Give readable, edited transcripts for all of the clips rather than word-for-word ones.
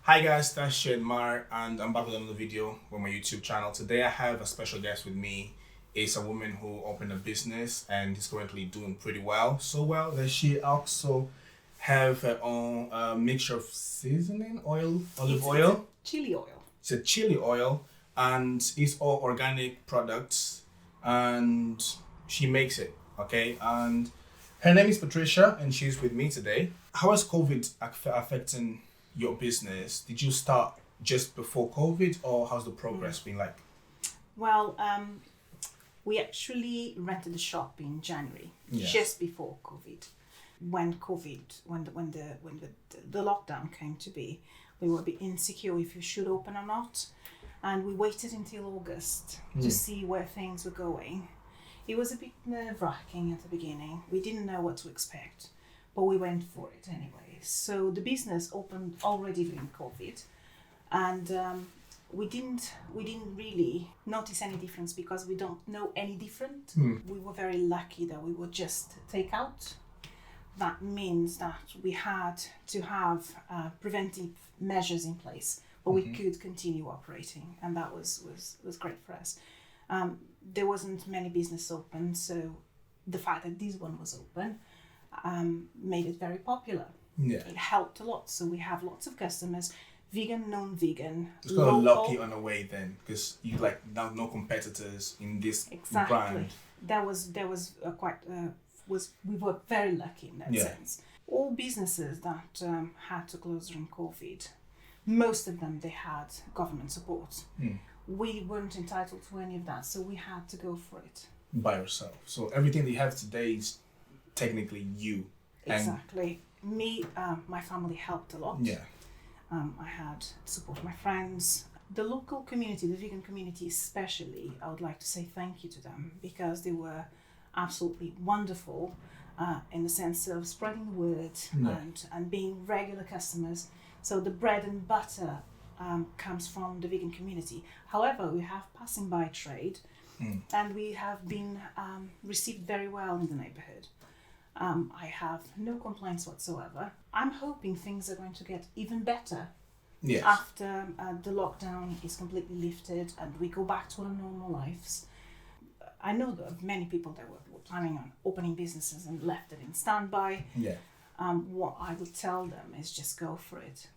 Hi guys, that's Edmar and I'm back with another video on my YouTube channel. Today I have a special guest with me. It's a woman who opened a business and is currently doing pretty well. So well that she also have her own mixture of seasoning oil, olive oil. Chili oil. It's a chili oil and it's all organic products and she makes it, okay? And her name is Patricia and she's with me today. How is COVID affecting your business? Did you start just before COVID or how's the progress been like? Well, we actually rented the shop in January, just before COVID. When the lockdown came to be, we were a bit insecure if we should open or not, and we waited until August to see where things were going. It was a bit nerve-wracking at the beginning. We didn't know what to expect, but we went for it anyway. So the business opened already during COVID, and we didn't really notice any difference because we don't know any different. We were very lucky that we were just take out. That means that we had to have preventive measures in place, but we could continue operating, and that was great for us. There wasn't many business open, so the fact that this one was open made it very popular. Yeah. It helped a lot. So we have lots of customers, vegan, non-vegan. It's kind of lucky on a way then, because you like now no competitors in this brand. We were very lucky in that sense. All businesses that had to close during COVID, most of them they had government support. We weren't entitled to any of that, so we had to go for it By yourself. So everything that you have today is technically you. Exactly. Me, my family helped a lot. Yeah. I had support of my friends. The local community, the vegan community especially, I would like to say thank you to them because they were absolutely wonderful in the sense of spreading the word and being regular customers. So the bread and butter comes from the vegan community. However, we have passing by trade and we have been received very well in the neighborhood. I have no complaints whatsoever. I'm hoping things are going to get even better after the lockdown is completely lifted and we go back to our normal lives. I know that many people that were planning on opening businesses and left it in standby. What I would tell them is just go for it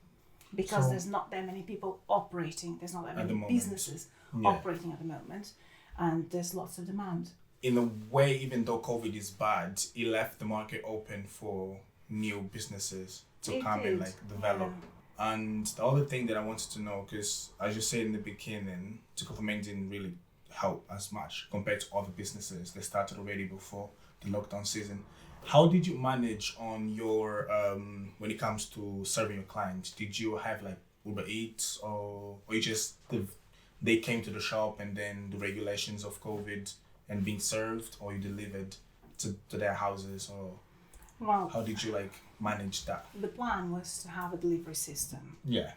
because there's not that many people operating. There's not that many businesses operating at the moment, and there's lots of demand. In a way, even though COVID is bad, it left the market open for new businesses to come and like develop. And the other thing that I wanted to know, because as you said in the beginning, government didn't really help as much compared to other businesses that started already before the lockdown season. How did you manage on your when it comes to serving your clients? Did you have like Uber Eats or you just they came to the shop and then the regulations of COVID and being served, or you delivered to their houses, or how did you like manage that? The plan was to have a delivery system. Yeah.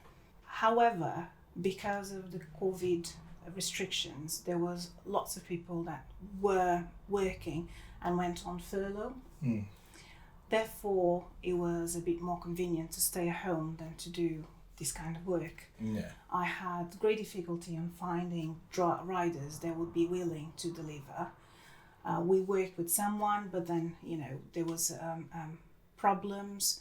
However, because of the COVID restrictions, there was lots of people that were working and went on furlough. Therefore, it was a bit more convenient to stay at home than to do this kind of work. I had great difficulty on finding riders that would be willing to deliver. We worked with someone, but then there was problems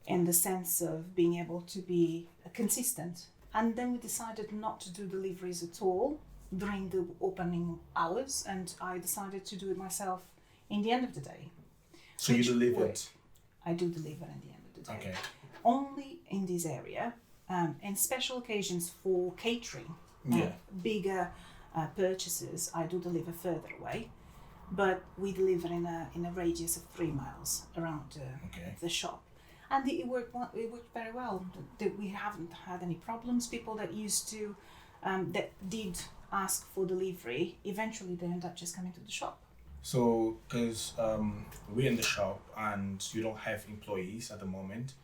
in the sense of being able to be consistent. And then we decided not to do deliveries at all during the opening hours, and I decided to do it myself in the end of the day. So you delivered? I do deliver in the end of the day. Okay. Only in this area, and special occasions for catering, bigger purchases, I do deliver further away, but we deliver in a radius of 3 miles around the shop, and it worked very well. We haven't had any problems. People that used to that did ask for delivery, eventually they end up just coming to the shop. So, because we're in the shop and you don't have employees at the moment,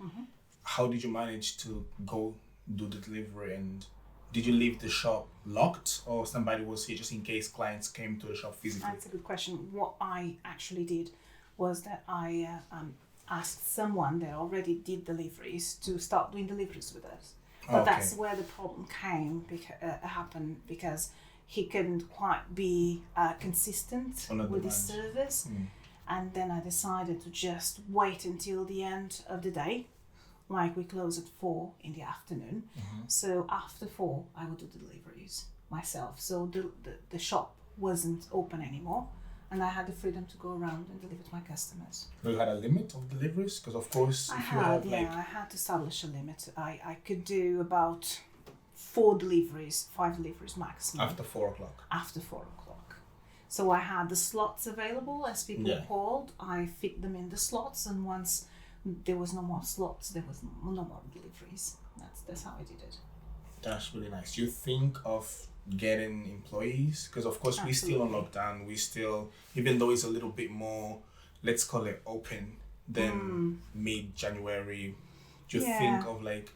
how did you manage to go do the delivery? And did you leave the shop locked, or somebody was here just in case clients came to the shop physically? That's a good question. What I actually did was that I asked someone that already did deliveries to start doing deliveries with us. But that's where the problem happened, because he couldn't quite be consistent with his service. And then I decided to just wait until the end of the day. Like we close at 4 in the afternoon. So after 4, I would do the deliveries myself. So the shop wasn't open anymore, and I had the freedom to go around and deliver to my customers. You had a limit of deliveries? Because of course, I had to establish a limit. I could do about 5 deliveries maximum. After 4 o'clock? After 4 o'clock. So I had the slots available as people called. I fit them in the slots, and once there was no more slots, there was no more deliveries. That's how I did it. That's really nice. Do you think of getting employees? Because of course we're still on lockdown. We still, even though it's a little bit more, let's call it open than mid-January, do you think of like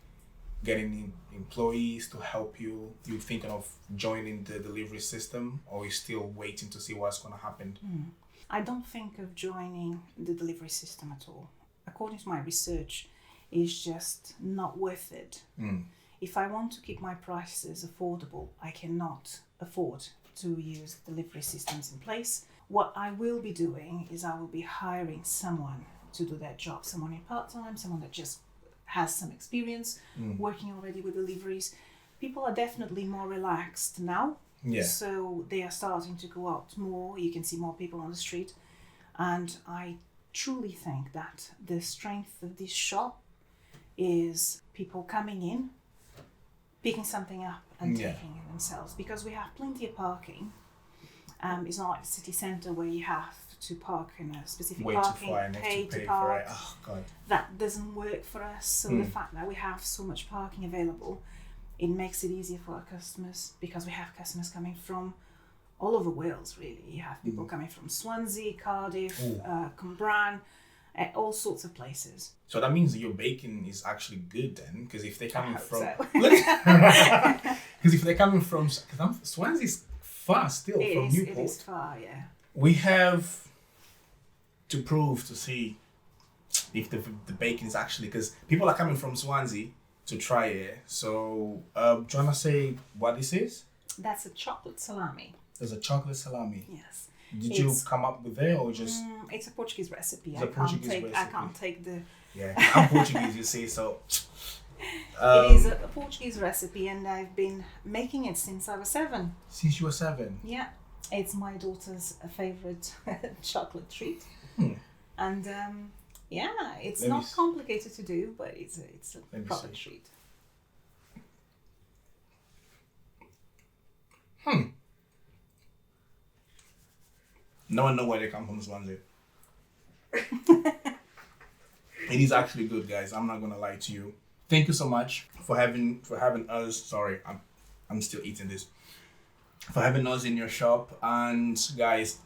getting employees to help you? You thinking of joining the delivery system, or you still waiting to see what's going to happen? I don't think of joining the delivery system at all. According to my research, it's just not worth it. If I want to keep my prices affordable, I cannot afford to use delivery systems in place. What I will be doing is I will be hiring someone to do that job, someone in part-time, someone that just has some experience working already with deliveries. People are definitely more relaxed now. So they are starting to go out more. You can see more people on the street. And I truly think that the strength of this shop is people coming in, picking something up and taking it themselves, because we have plenty of parking. It's not like the city centre where you have to park in a specific parking, pay to park. Oh God. That doesn't work for us. So the fact that we have so much parking available, it makes it easier for our customers, because we have customers coming from all over Wales, really. You have people coming from Swansea, Cardiff, Cwmbran, all sorts of places. So that means that your bacon is actually good then, because if they're coming from, because if they're coming from, Swansea's far still from Newport. It is far, yeah. We have to prove to see if the bacon is actually, because people are coming from Swansea to try it. So, do you want to say what this is? That's a chocolate salami. There's a chocolate salami. Yes. Did you come up with it, or just? It's a Portuguese recipe. I can't take the. Yeah, I'm Portuguese, you see, so. It is a Portuguese recipe, and I've been making it since I was 7. Since you were 7? Yeah, it's my daughter's favourite chocolate treat, and it's not complicated to do, but it's a proper treat. No one knows where they come from, Swansea. It is actually good, guys. I'm not gonna lie to you. Thank you so much for having us. Sorry, I'm still eating this. For having us in your shop. And guys,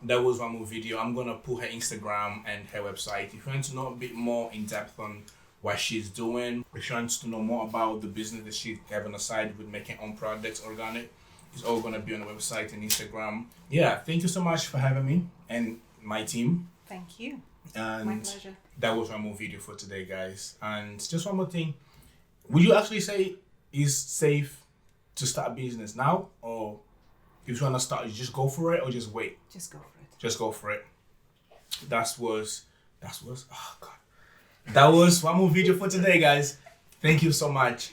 that was one more video. I'm gonna put her Instagram and her website. If you want to know a bit more in depth on what she's doing, if you want to know more about the business that she's having aside with making own products, organic, it's all gonna be on the website and Instagram. Yeah, thank you so much for having me and my team. Thank you. And my pleasure. That was one more video for today, guys. And just one more thing. Would you actually say it's safe to start a business now? Or if you want to start, you just go for it, or just wait? Just go for it. Just go for it. That was oh God. That was one more video for today, guys. Thank you so much.